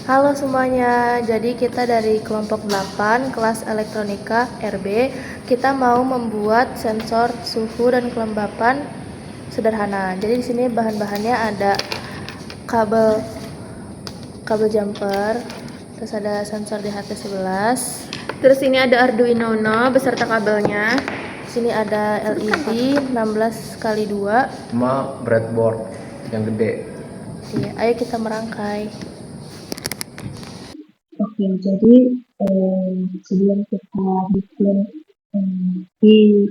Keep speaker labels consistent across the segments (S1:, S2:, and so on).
S1: Halo semuanya, jadi kita dari kelompok 8 kelas elektronika RB. Kita mau membuat sensor suhu dan kelembapan sederhana. Jadi di sini bahan-bahannya ada kabel jumper, terus ada sensor DHT11.
S2: Terus ini ada Arduino Uno beserta kabelnya.
S1: Di sini ada LED 16x2
S3: sama breadboard yang gede.
S1: Iya, ayo kita merangkai.
S4: Oke, jadi sebelum kita bikin di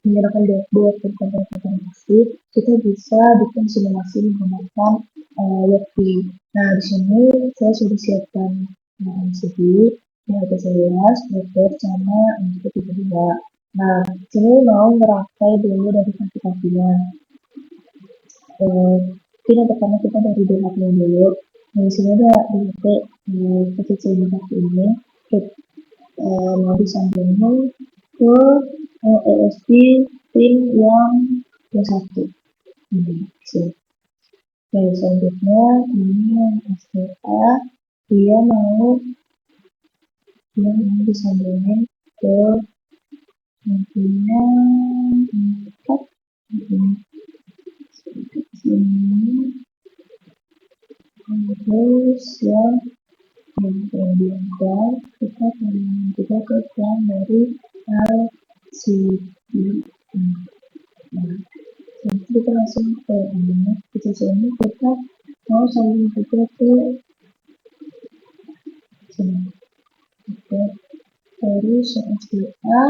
S4: menggunakan dashboard dan komponen-komponen pasti, kita bisa bikin simulasi menggunakan Webkit. Nah, di sini saya sudah siapkan MCB, DHT11, breadboard, sama MCB 32. Nah, di sini mau merangkai dulu dari kaki-kakinya. Mungkin yang pertama kita dari DHT dulu. Nah, di sini ada DHT posisi kaki ini mau disambungin ke ESP pin yang satu. Nah, selanjutnya ini yang STA dia mau disambungin ke nantinya terus yang kemudian kita tambahkan juga ke yang dari LCD. Nah, jadi kita langsung ke ini. Di sini kita mau sambung juga ke sini. Oke, terus SDA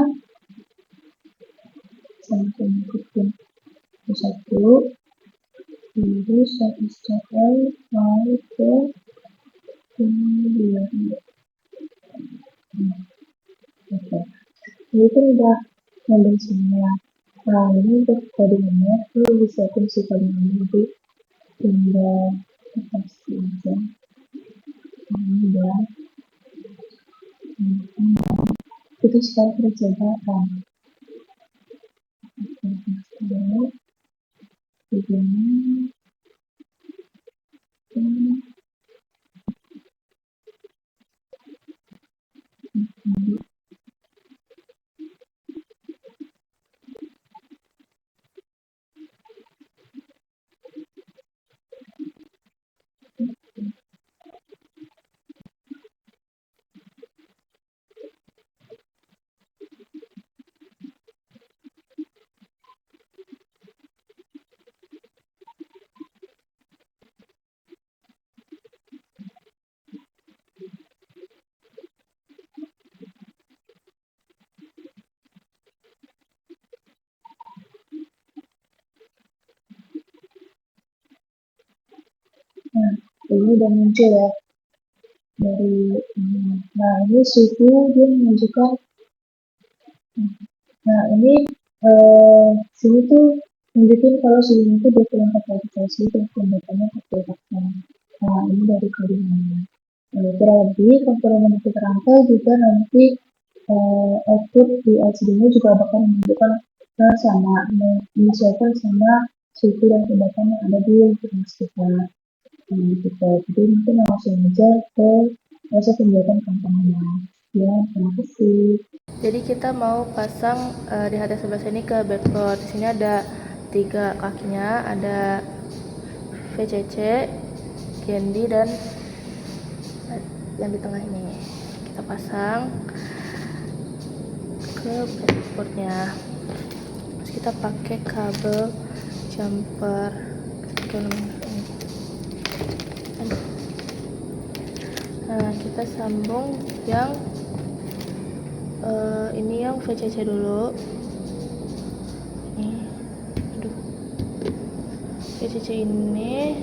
S4: sampai ke pin 1. Terus SDA mau ke pin 2. Oke, ini kan udah nyambung semua. Nah, ini untuk codingannya, lu bisa kunci codingannya nanti tinggal pasti aja. Ini udah. Kita sekarang kita coba kan. Begini. Nah, ini udah muncul ya dari nah ini suhu dia menunjukkan. Nah, ini sini tuh nunjukin kalau suhunya itu 24 derajat Celcius dan kelembapannya 40%. Nah, ini dari codingannya. Kurang lebih komponen yang kita rangkai juga nanti output di LCD-nya juga bakal menunjukkan sama, menyesuaikan sama suhu dan kelembapan yang ada di device kita. Gitu. Jadi mungkin langsung aja ke proses pembuatan komponennya. Ya, terima kasih.
S1: Jadi kita mau pasang DHT11 ini ke backboard. Di sini ada 3 kakinya, ada VCC, Gendi, dan yang di tengah ini. Kita pasang ke backboardnya. Terus kita pakai kabel jumper. Nah, kita sambung yang ini yang VCC dulu. Nih, aduh, VCC ini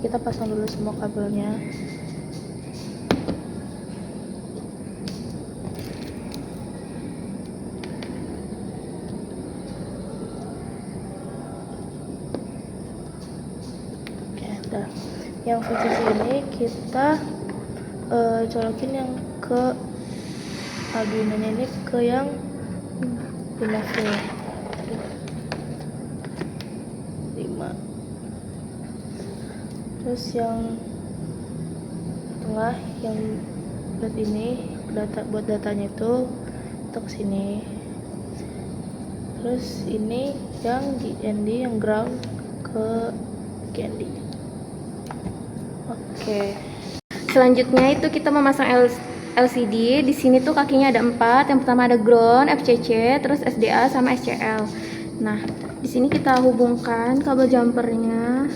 S1: kita pasang dulu semua kabelnya. Oke, udah. Yang VCC ini kita colokin yang ke Arduino-nya ini ke yang 15 5. Terus yang tengah yang buat ini buat datanya itu untuk sini. Terus ini yang GND yang ground ke GND. Oke.
S2: Selanjutnya itu kita memasang LCD. Di sini tuh kakinya ada 4. Yang pertama ada ground, FCC, terus SDA sama SCL. Nah, di sini kita hubungkan kabel jumpernya.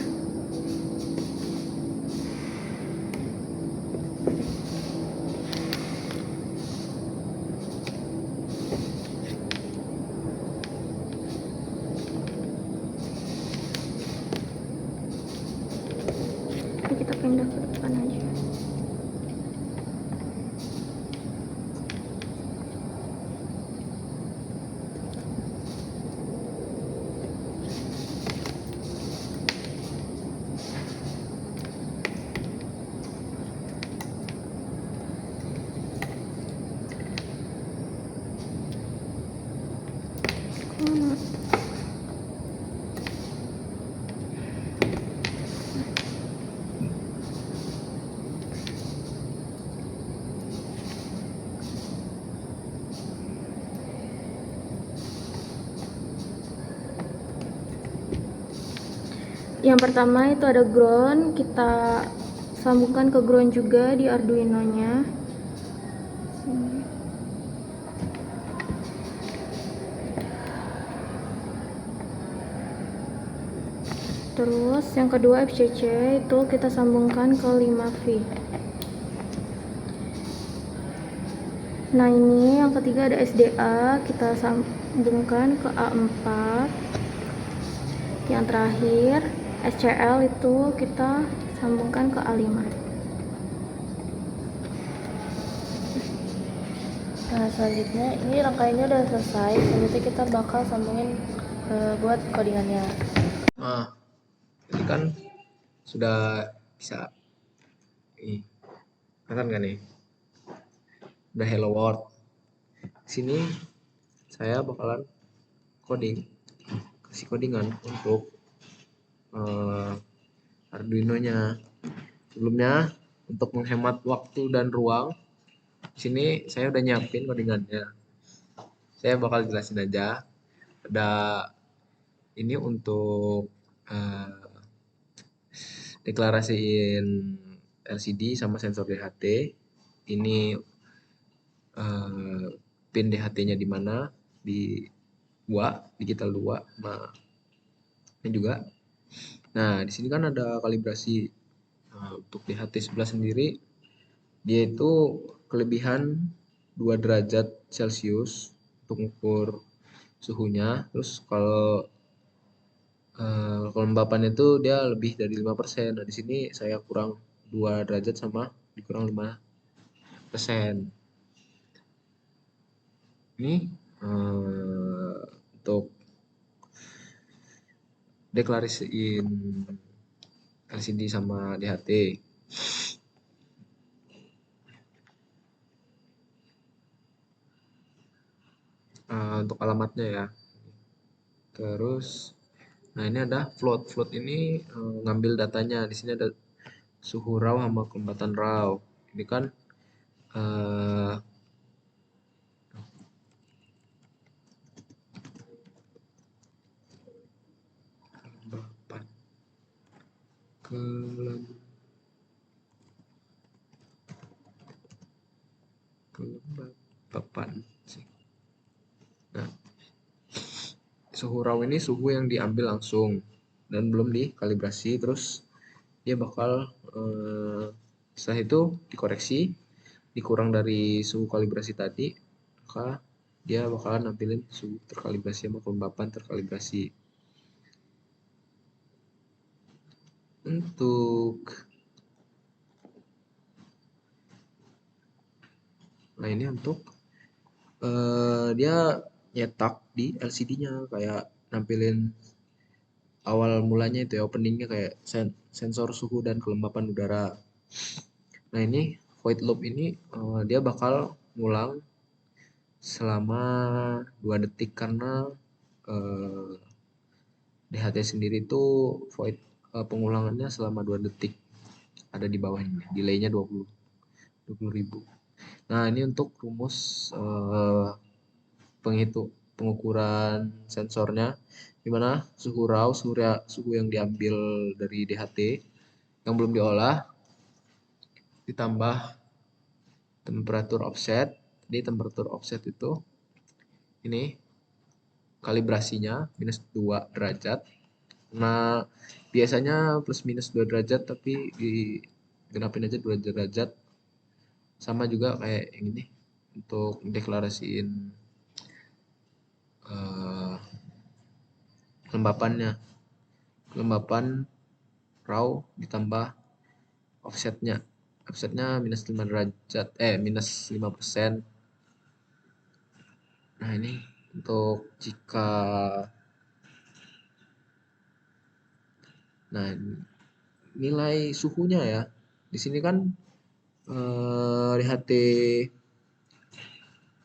S2: Jadi kita pindah ke depan aja. Yang pertama itu ada ground, kita sambungkan ke ground juga di Arduino-nya. Terus yang kedua FCC itu kita sambungkan ke 5V. Nah, ini yang ketiga ada SDA, kita sambungkan ke A4. Yang terakhir SCL itu kita sambungkan ke A5.
S1: Nah, selanjutnya ini rangkaiannya udah selesai. Selanjutnya kita bakal sambungin buat codingannya.
S3: Nah, ini kan sudah bisa. Nih, kelihatan kan nih? Udah hello world. Sini saya bakalan kasih codingan untuk Arduino-nya. Sebelumnya, untuk menghemat waktu dan ruang, sini saya udah nyiapin codingannya. Saya bakal jelasin aja. Ada ini untuk deklarasiin LCD sama sensor DHT. Ini pin DHT-nya di mana? Di digital 2. Nah, ini juga. Nah, di sini kan ada kalibrasi. Untuk DHT sebelah sendiri, dia itu kelebihan 2 derajat Celcius untuk mengukur suhunya. Terus kalau kelembapan itu dia lebih dari 5%. Nah, di sini saya kurang 2 derajat sama dikurang 5%. Ini untuk deklarasiin LCD sama DHT. Untuk alamatnya ya. Terus, nah ini ada float. Float ini ngambil datanya. Di sini ada suhu raw sama kelembapan raw. Ini kan kelembapan sih. Nah, suhu raw ini suhu yang diambil langsung dan belum dikalibrasi. Terus dia bakal setelah itu dikoreksi, dikurang dari suhu kalibrasi tadi, maka dia bakalan nampilin suhu terkalibrasi sama kelembapan terkalibrasi. Nah, ini untuk dia nyetak di LCD-nya kayak nampilin awal mulanya itu ya, openingnya kayak sensor suhu dan kelembapan udara. Nah, ini void loop ini dia bakal ngulang selama 2 detik karena DHT sendiri itu void pengulangannya selama 2 detik. ada di bawahnya. Delaynya 20.000. Nah, ini untuk rumus pengukuran sensornya, dimana suhu raw, suhu yang diambil dari DHT yang belum diolah ditambah temperatur offset. Jadi temperatur offset itu ini kalibrasinya minus 2 derajat. Nah, biasanya plus minus 2 derajat, tapi digenapin aja 2 derajat. Sama juga kayak yang ini untuk deklarasiin kelembapannya. Kelembapan raw ditambah offsetnya. Offsetnya minus 5 derajat, minus 5%. Nah, ini untuk jika nah nilai suhunya ya. Di sini kan DHT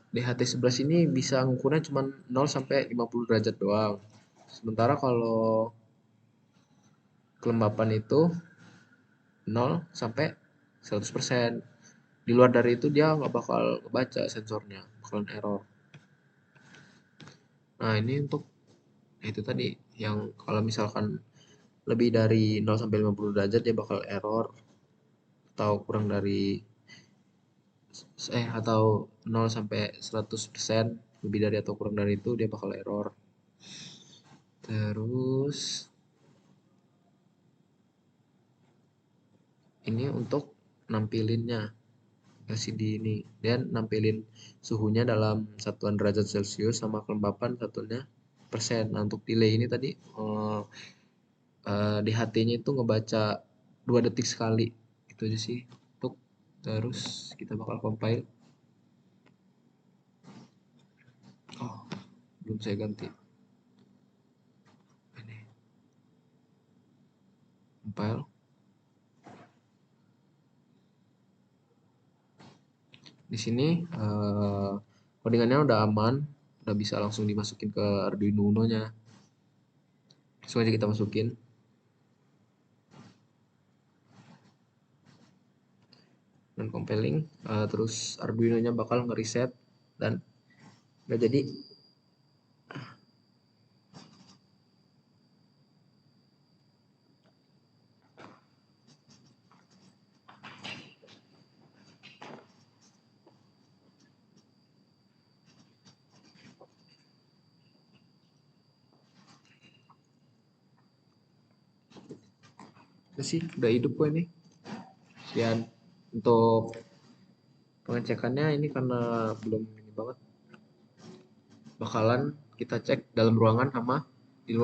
S3: 11 ini bisa ngukurnya cuma 0 sampai 50 derajat doang. Sementara kalau kelembapan itu 0 sampai 100%. Di luar dari itu dia nggak bakal kebaca sensornya, bakalan error. Nah, ini untuk itu tadi yang kalau misalkan lebih dari 0 sampai 50 derajat dia bakal error, atau kurang dari atau 0 sampai 100%, lebih dari atau kurang dari itu dia bakal error. Terus ini untuk nampilinnya LCD ini, dan nampilin suhunya dalam satuan derajat Celcius sama kelembapan satuannya persen. Nah, untuk delay ini tadi DHT-nya itu ngebaca 2 detik sekali. Itu aja sih. Terus kita bakal compile. Oh, belum saya ganti. Ini. Compile. Di sini codingannya udah aman, udah bisa langsung dimasukin ke Arduino Uno-nya. Langsung aja kita masukin. Dan compiling, terus Arduino-nya bakal nge-reset dan udah jadi. Udah sih, udah hidup kok ini. Dan untuk pengecekannya ini karena belum ini banget, bakalan kita cek dalam ruangan sama di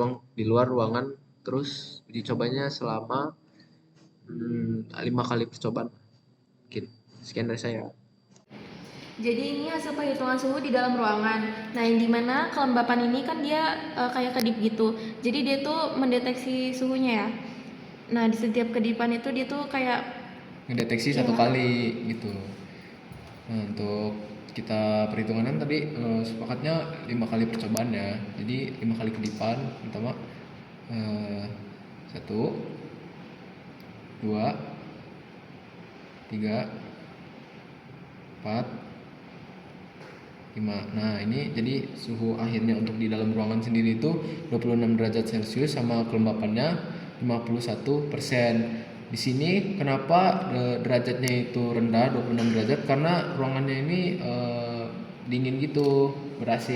S3: luar ruangan, terus uji cobanya selama 5 kali percobaan mungkin. Sekian dari saya.
S2: Jadi ini hasil perhitungan suhu di dalam ruangan. Nah, yang dimana kelembapan ini kan dia kayak kedip gitu. Jadi dia tuh mendeteksi suhunya ya. Nah, di setiap kedipan itu dia tuh kayak
S3: Ngedeteksi satu kali gitu. Nah, untuk kita perhitungannya tadi sepakatnya 5 kali percobaan ya. Jadi 5 kali kedipan. Pertama 1, 2, 3, 4, 5. Nah, ini jadi suhu akhirnya untuk di dalam ruangan sendiri itu 26 derajat Celcius sama kelembapannya 51%. Di sini kenapa derajatnya itu rendah 26 derajat? Karena ruangannya ini dingin gitu, ber AC.